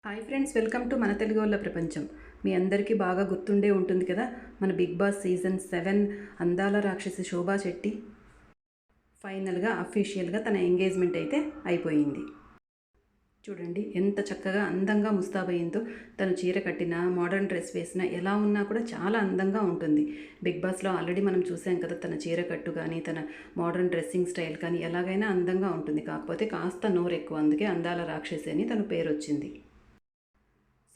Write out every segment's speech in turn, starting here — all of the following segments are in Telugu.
హాయ్ ఫ్రెండ్స్, వెల్కమ్ టు మన తెలుగు వాళ్ళ ప్రపంచం. మీ అందరికీ బాగా గుర్తుండే ఉంటుంది కదా, మన బిగ్ బాస్ సీజన్ 7 అందాల రాక్షసి శోభా శెట్టి ఫైనల్గా అఫీషియల్గా తన ఎంగేజ్మెంట్ అయితే అయిపోయింది. చూడండి ఎంత చక్కగా అందంగా ముస్తాబయ్యిందో. తను చీర కట్టినా, మోడర్న్ డ్రెస్ వేసినా, ఎలా ఉన్నా కూడా చాలా అందంగా ఉంటుంది. బిగ్ బాస్లో ఆల్రెడీ మనం చూసాం కదా, తన చీర కట్టు కానీ, తన మోడర్న్ డ్రెస్సింగ్ స్టైల్ కానీ ఎలాగైనా అందంగా ఉంటుంది. కాకపోతే కాస్త నోరు ఎక్కువ, అందుకే అందాల రాక్షసి అని తన పేరు వచ్చింది.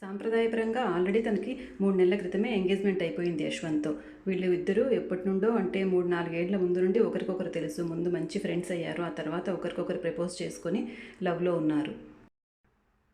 సాంప్రదాయపరంగా ఆల్రెడీ తనకి 3 నెలల క్రితమే ఎంగేజ్మెంట్ అయిపోయింది యశ్వంత్తో. వీళ్ళు ఇద్దరు ఎప్పటి నుండో, అంటే 3-4 ఏళ్ల ముందు నుండి ఒకరికొకరు తెలుసు. ముందు మంచి ఫ్రెండ్స్ అయ్యారు, ఆ తర్వాత ఒకరికొకరు ప్రపోజ్ చేసుకొని లవ్లో ఉన్నారు.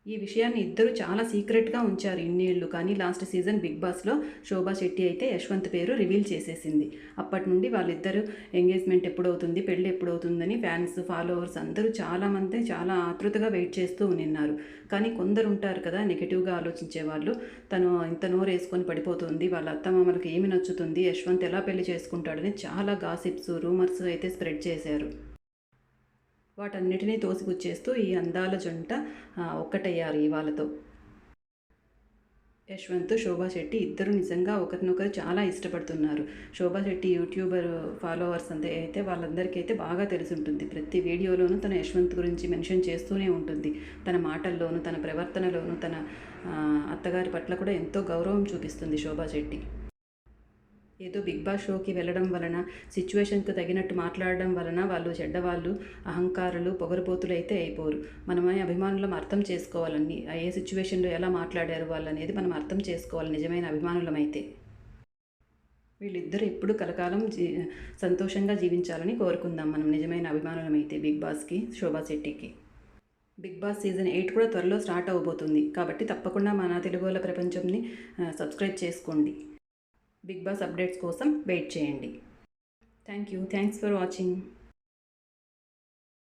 ఈ విషయాన్ని ఇద్దరు చాలా సీక్రెట్గా ఉంచారు ఇన్నేళ్ళు. కానీ లాస్ట్ సీజన్ బిగ్ బాస్లో శోభా శెట్టి అయితే యశ్వంత్ పేరు రివీల్ చేసేసింది. అప్పటి నుండి వాళ్ళిద్దరు ఎంగేజ్మెంట్ ఎప్పుడవుతుంది, పెళ్ళి ఎప్పుడవుతుందని ఫ్యాన్స్, ఫాలోవర్స్ అందరూ చాలామంది చాలా ఆతృతగా వెయిట్ చేస్తూ ఉన్నారు. కానీ కొందరు ఉంటారు కదా నెగిటివ్గా ఆలోచించే వాళ్ళు, తను ఇంత నోరు వేసుకొని పడిపోతుంది, వాళ్ళ అత్తమామలకు ఏమి నచ్చుతుంది, యశ్వంత్ ఎలా పెళ్లి చేసుకుంటాడని చాలా గాసిప్స్, రూమర్స్ అయితే స్ప్రెడ్ చేశారు. వాటన్నిటినీ తోసిపుచ్చేస్తూ ఈ అందాల జంట ఒక్కటయ్యారు ఇవాళతో. యశ్వంత్, శోభా శెట్టి ఇద్దరు నిజంగా ఒకరినొకరు చాలా ఇష్టపడుతున్నారు. శోభా శెట్టి యూట్యూబర్ ఫాలోవర్స్ అంతే అయితే వాళ్ళందరికీ అయితే బాగా తెలిసి ఉంటుంది. ప్రతి వీడియోలోనూ తన యశ్వంత్ గురించి మెన్షన్ చేస్తూనే ఉంటుంది. తన మాటల్లోనూ, తన ప్రవర్తనలోనూ, తన అత్తగారి పట్ల కూడా ఎంతో గౌరవం చూపిస్తుంది శోభా శెట్టి. ఏదో బిగ్ బాస్ షోకి వెళ్ళడం వలన, సిచ్యువేషన్కి తగినట్టు మాట్లాడడం వలన వాళ్ళు చెడ్డవాళ్ళు, అహంకారులు, పొగరుబోతులు అయితే అయిపోరు. మనమే అభిమానులం అర్థం చేసుకోవాలని, ఏ సిచ్యువేషన్లో ఎలా మాట్లాడారు వాళ్ళు అనేది మనం అర్థం చేసుకోవాలి నిజమైన అభిమానులమైతే. వీళ్ళిద్దరూ ఎప్పుడు కలకాలం సంతోషంగా జీవించాలని కోరుకుందాం మనం నిజమైన అభిమానులమైతే. బిగ్ బాస్కి, శోభా శెట్టికి. బిగ్ బాస్ సీజన్ 8 కూడా త్వరలో స్టార్ట్ అవ్వబోతుంది. కాబట్టి తప్పకుండా మన తెలుగు వాళ్ళ ప్రపంచంని సబ్స్క్రైబ్ చేసుకోండి. బిగ్ బాస్ అప్డేట్స్ కోసం వెయిట్ చేయండి. Thanks for watching.